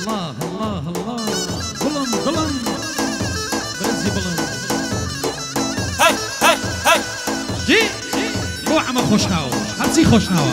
الله الله الله بلن بلن برزي بلن هاي هاي هاي جي بو عمى خوشناو هرسي خوشناو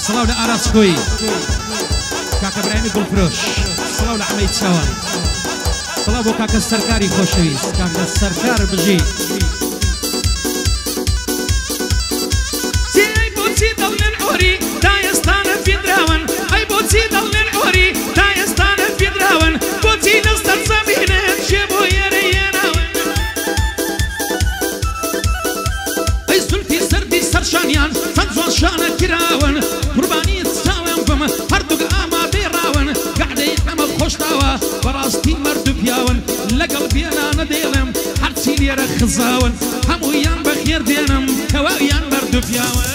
صلاة لأراسكوي كاكا برايمي قلفروش صلاة لعميد سوان صلاة بو كاكا السركاري خوشويس كاكا السركار بجي اي بوتي دلن عوري دايستان في دراون اي بوتي دلن عوري دايستان في دراون بوتي نستر زمينة شبو يريناون اي سلفي سردي سرشانيان فنزوان شانا كراون قرباني تساوم بم هردوك آمادي راون قاعدي عمل خوشتاوا براستي مردو بياون لقلبي انا نديلم حرسي لي رخزاون همو يان بخير دينم كوايان مردو بياون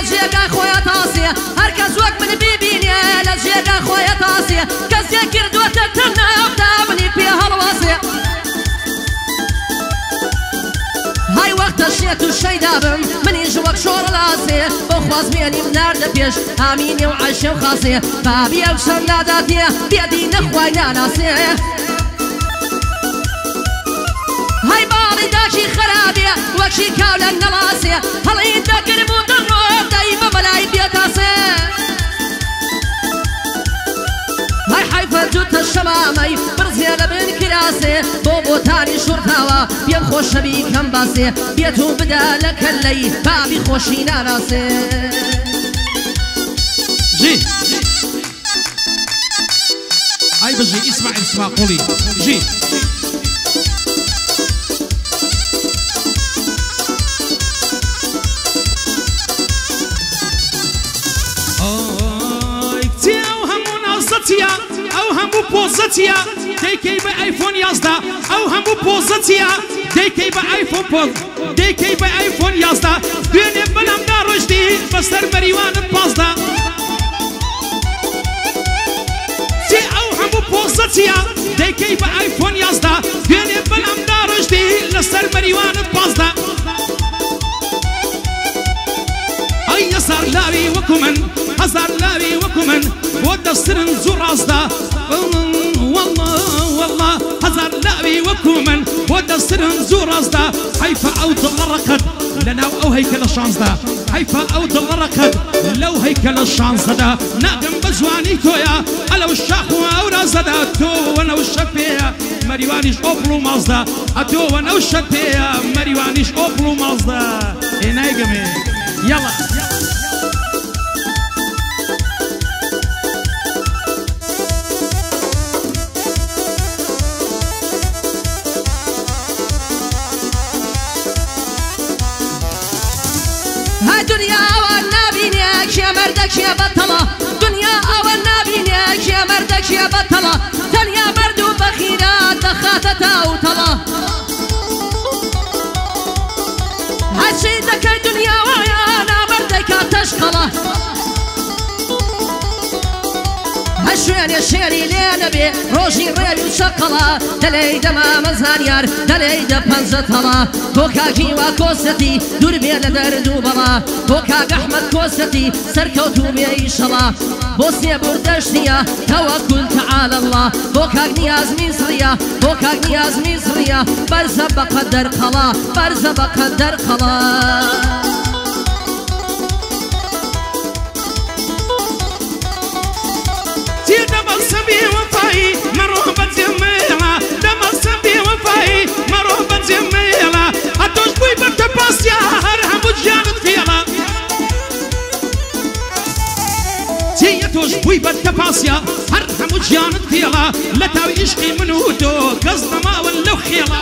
لجيقا خويا تاسية هركز وقت من بيبيني لجيقا خويا تاسية كز يكر دوتا تنا وتعبني فيها الواسية هاي وقت الشيت والشي دابم من يجوك شور العاسية بخواز ميني منار دبيش اميني وعيشي وخاصية بابي وشن ناداتية بيدي نخواي ناناسية هاي باري داكي خرابية وكشي كاولا نلاسية هلي داكر بودن دايما ملاي بيتاسي هاي حيفا جوت الشمامي برزيانا بين كراسي بوبو تاني شرطاوا بيم خوش بي كم باسي بيتو بدا لك اللي بابي خوشي ناناسي جي هاي بجي اسمع قولي جي او همو بوزتيا ديكي بايفون يازدا او همو بوزتيا ديكي بايفون بوز ديكي بايفون يازدا دنيا بلام دارجدي بستر مريوان بازدا سي او همو بوزتيا ديكي بايفون يازدا دنيا بلام دارجدي لستر مريوان بازدا اي صار لاوي وكمن هزار لاوي وكمن ودسترن زرازدا والله هزار لاوي وكمن ودسترن زرازدا حيفا او تغرقت لنا او هيكل الشانزدا حيفا او تغرقت لو هيكل الشانزدا ناقم بزواني تويا على الشاخو او رازدا تو وانا والشفيا مريوانيش اوبلو مازدا اتو وانا والشفيا مريوانيش اوبلو مازدا هنايقمي يلا دنيا أولنا بينيك يا مردك يا بطلة دنيا أولنا بينيك يا مردك يا بطلة دنيا مردو بخيرات دخاتة وطلة هالشيدك الدنيا ويانا مردك تشقلة هالشوين يا شيري لينا بي روشي ريبي وشقلة دلي دما مزانيار دلي دبنزة طلا بوكاكي وكوستي دور بينا دردو بلا بوكاك أحمد كوستي سركوتو بيشلا بوسنيا بردشتيا توكل تعالى الله بوكاك نياز مصرية بوكاك نياز مصرية برزة بقدر قلا برزة بقدر قلا سبي وفاي مروبة جميلة دم سبي وفاي مروبة جميلة أتوش بوي بتباس يا هرهم وجانت فيلا تيتوش بوي بتباس يا هرهم وجانت فيلا لا تاوي يشقي منو دو قصد ما ولو خيلا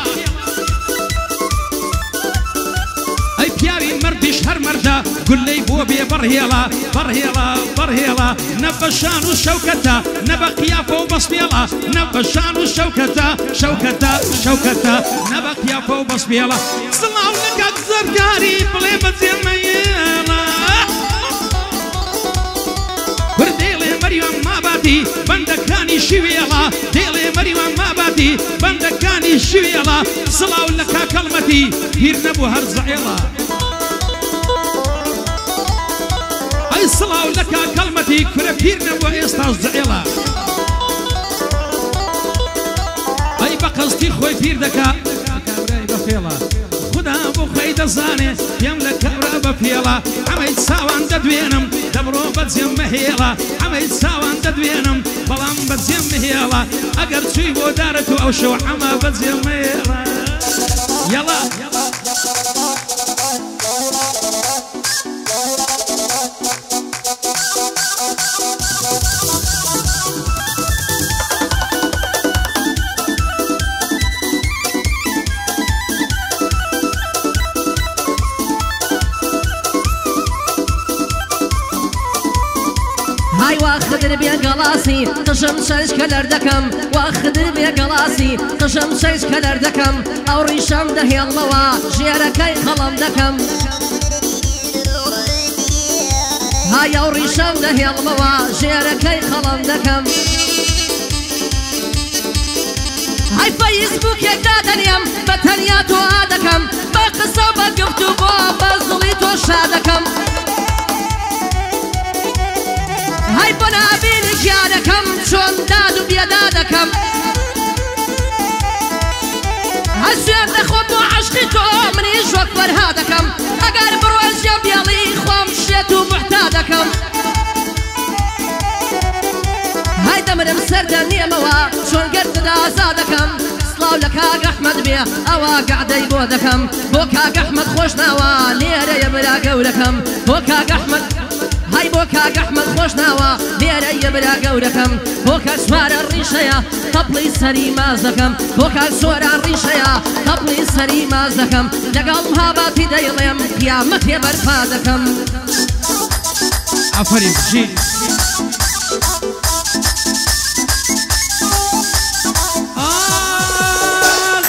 برهيلا برهيلا برهيلا نبشان وشوكتا نبا قيافة وبصبيلا نبشان وشوكتا شوكتا شوكتا نبا قيافة وبصبيلا صلاو لك أكثر كاري بلي بزيميلا ورديلي مريم ما باتي بندكاني شويلا ديلي مريم ما باتي بندكاني شويلا صلاو لك كلمتي هير نبو هرزعيلا أي صلاو لك كلمتي كرفير نبو إستاز زعيلا أي بقصتي خوي فير دكا بفيلا خدا بو خيد الزاني يملك رابا فيلا عميد ساوان ددوينم دبرو بتزيم مهيلا عميد ساوان ددوينم بلام بتزيم مهيلا أقر شوي بو دارتو أو شو عما بتزيم مهيلا يلا هاي واخدر بيا قلاسي قشم شيش كلر دكم واخدر بيا قلاسي قشم شيش كلر دكم او ريشم دهي الله جيركي خلم دكم هاي او ريشم دهي الله جيركي خلم دكم هاي فيسبوك يكدادنيم بتنياتو هادكم بقصة بقفتو بازليتو شادكم هاي بنا بينك يا دكم شون دادو بيدادكم هالسير دخوت وعشقيتو مني جوك فرهادكم اقار بروز يبيالي خوام شيتو محتادكم هاي دمرم سردني موا شون قرد دازادكم صلاو لك اق احمد بيه اوا قاعد يبودكم بوك اق احمد خوش نوا ليرة يبرا قولكم بوك اق احمد هاي بوكا أحمد خوش نوا ليرة يبرا قولكم بوكا سوار الريشيا طبلي سري مازكم بوكا سوار الريشيا طبلي سري مازكم لقل هاباتي ديليم قيامت يبرفادكم عفري جي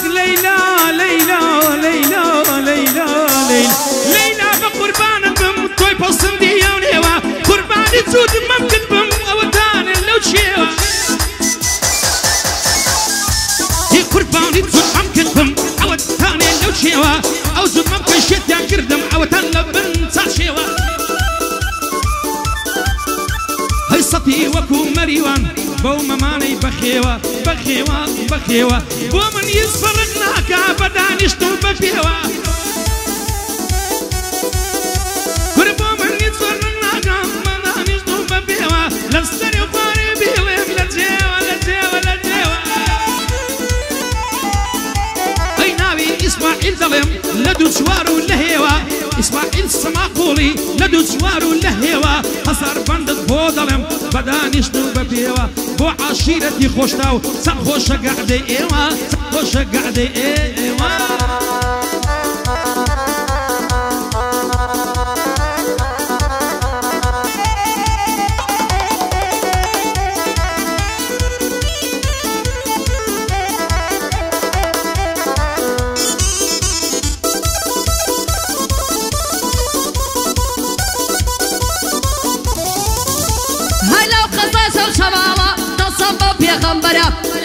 ليلى ليلى ليلى ليلى ليلى ليلى بقربان بم توي بصم ديوني قرباني زود ممكن بم او تاني لو تشيو هي قرباني زود ممكن بم او تاني لو تشيو او زود ممكن شد يا كردم او تاني بن تشيو هاي صتي وكو مريوان بو مماني بخيوة بخيوة بخيوة بو من يسفرقناك بدانشتو بخيوة كربو من يسفرقناك بدانشتو بخيوة لستري وفاري بيلم لجيوة لجيوة لجيوة اي ناوي اسماعيل ظلم لدو سوارو لهيوة اسماعيل سماقولي لدو سوارو لهيوة هزار بندت بو ظلم بدانشتو ببيوة بو عشيرتي خوشتاو سخوش قعدي ايوة سخوش قعدي ايوة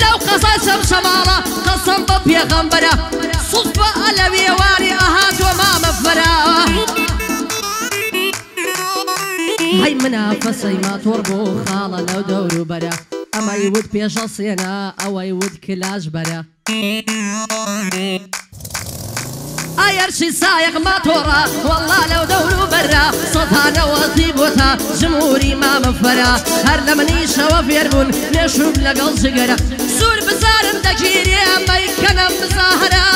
لو قصص شمالة قصم ببيا غنبرة صدفة ألوي واري أهات وما مفرة هاي منافسي ما توربو خالة لو دورو برا أما يود بيش الصينا أو يود كلاج برا أيرشي سايق ما تورا والله لو دورو برا صوتها نوطي بوتا جمهوري ما مفرا هر لمني شوف يربون نشوف لقل شقرا سور بزارم دكيري ما يكنم مظاهرة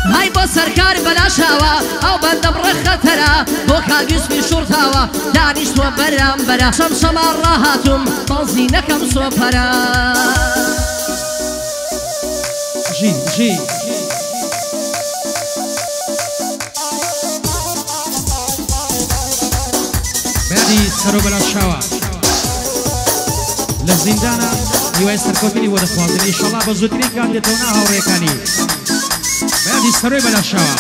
هاي بو سركار بلا شاوة أو بند برخة ترى بوكا قسمي شرطاوة دانيش تو برام برا شمشم الراهاتم تنزينكم صوبرا جي جي بەیادی سەرۆ بەلاشاوە لە زیندانە هیوای سەرکەوتنی بۆ دەخوازن ئینشەڵا بە زووترین کات دێتەوە نا هاوڕێکانی بەیادی سەرۆی بەلاشاوە